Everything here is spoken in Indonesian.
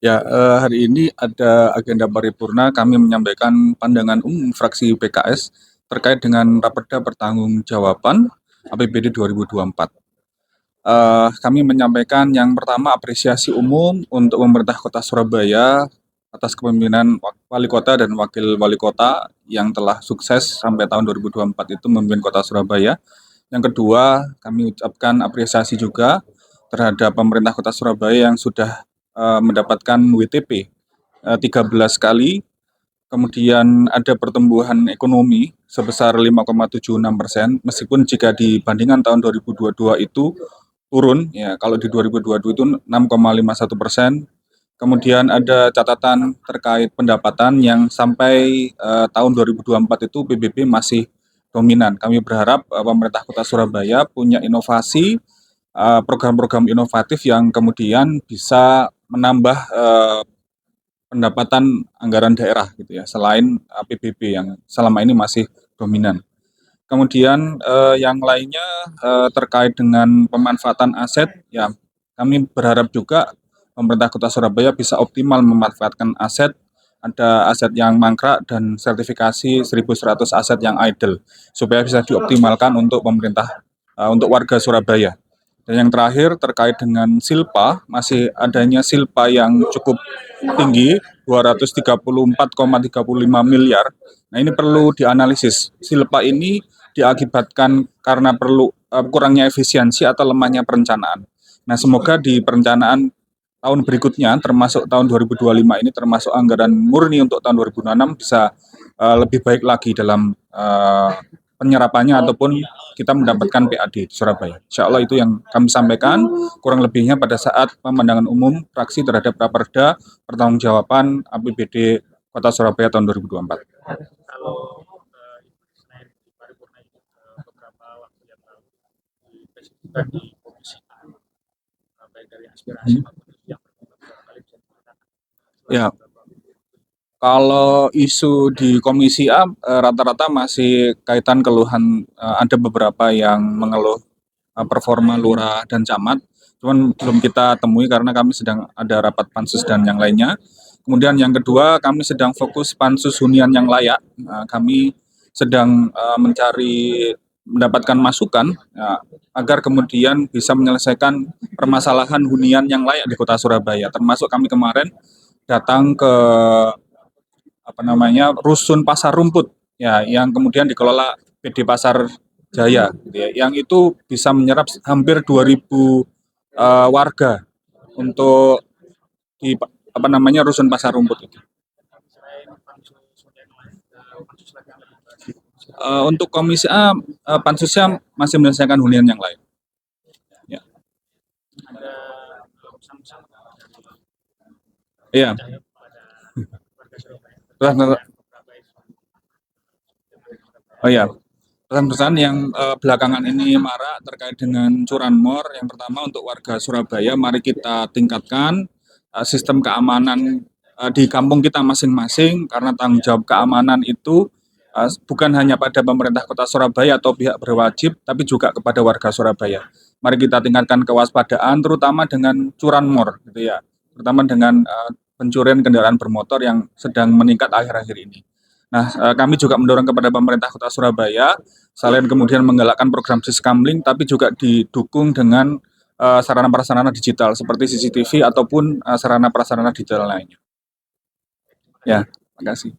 Ya, hari ini ada agenda paripurna kami menyampaikan pandangan umum fraksi PKS terkait dengan Raperda Pertanggungjawaban APBD 2024. Kami menyampaikan yang pertama apresiasi umum untuk pemerintah Kota Surabaya atas kepemimpinan wali kota dan wakil wali kota yang telah sukses sampai tahun 2024 itu memimpin Kota Surabaya. Yang kedua, kami ucapkan apresiasi juga terhadap pemerintah Kota Surabaya yang sudah mendapatkan WTP 13 kali, kemudian ada pertumbuhan ekonomi sebesar 5,76%, meskipun jika dibandingkan tahun 2022 itu turun, ya kalau di 2022 itu 6,51%. Kemudian ada catatan terkait pendapatan yang sampai tahun 2024 itu PBB masih dominan. Kami berharap pemerintah Kota Surabaya punya inovasi, program-program inovatif yang kemudian bisa menambah pendapatan anggaran daerah gitu ya, selain APBD yang selama ini masih dominan. Kemudian yang lainnya terkait dengan pemanfaatan aset, ya kami berharap juga pemerintah Kota Surabaya bisa optimal memanfaatkan aset, ada aset yang mangkrak dan sertifikasi 1.100 aset yang idle, supaya bisa dioptimalkan untuk pemerintah, untuk warga Surabaya. Dan yang terakhir terkait dengan silpa, masih adanya silpa yang cukup tinggi, 234,35 miliar. Nah ini perlu dianalisis. Silpa ini diakibatkan karena perlu kurangnya efisiensi atau lemahnya perencanaan. Nah semoga di perencanaan tahun berikutnya, termasuk tahun 2025 ini, termasuk anggaran murni untuk tahun 2026 bisa lebih baik lagi dalam penyerapannya ataupun kita mendapatkan PAD di Surabaya. Insya Allah itu yang kami sampaikan, kurang lebihnya pada saat pemandangan umum fraksi terhadap Raperda Pertanggungjawaban APBD Kota Surabaya tahun 2024. Kalau selain di paripurna itu beberapa waktu yang lalu dipresentasikan di komisi A, baik dari aspirasi maupun yang beberapa kali bisa dikatakan. Ya, kalau isu di Komisi A rata-rata masih kaitan keluhan, ada beberapa yang mengeluh performa lurah dan camat, cuman belum kita temui karena kami sedang ada rapat pansus dan yang lainnya. Kemudian yang kedua, kami sedang fokus pansus hunian yang layak. Kami sedang mencari mendapatkan masukan agar kemudian bisa menyelesaikan permasalahan hunian yang layak di Kota Surabaya. Termasuk kami kemarin datang ke rusun Pasar Rumput ya yang kemudian dikelola PD Pasar Jaya gitu ya, yang itu bisa menyerap hampir 2.000 warga untuk di rusun Pasar Rumput itu. Untuk Komisi A, pansusnya masih menyelesaikan hunian yang lain. Ya. Iya. Oh ya, pesan-pesan yang belakangan ini marak terkait dengan curanmor. Yang pertama untuk warga Surabaya, mari kita tingkatkan sistem keamanan di kampung kita masing-masing, karena tanggung jawab keamanan itu bukan hanya pada pemerintah Kota Surabaya atau pihak berwajib, tapi juga kepada warga Surabaya. Mari kita tingkatkan kewaspadaan, terutama dengan curanmor, gitu ya, terutama dengan pencurian kendaraan bermotor yang sedang meningkat akhir-akhir ini. Nah, kami juga mendorong kepada pemerintah Kota Surabaya, selain kemudian menggalakkan program Siskamling, tapi juga didukung dengan sarana prasarana digital seperti CCTV ataupun sarana prasarana digital lainnya. Ya, terima kasih.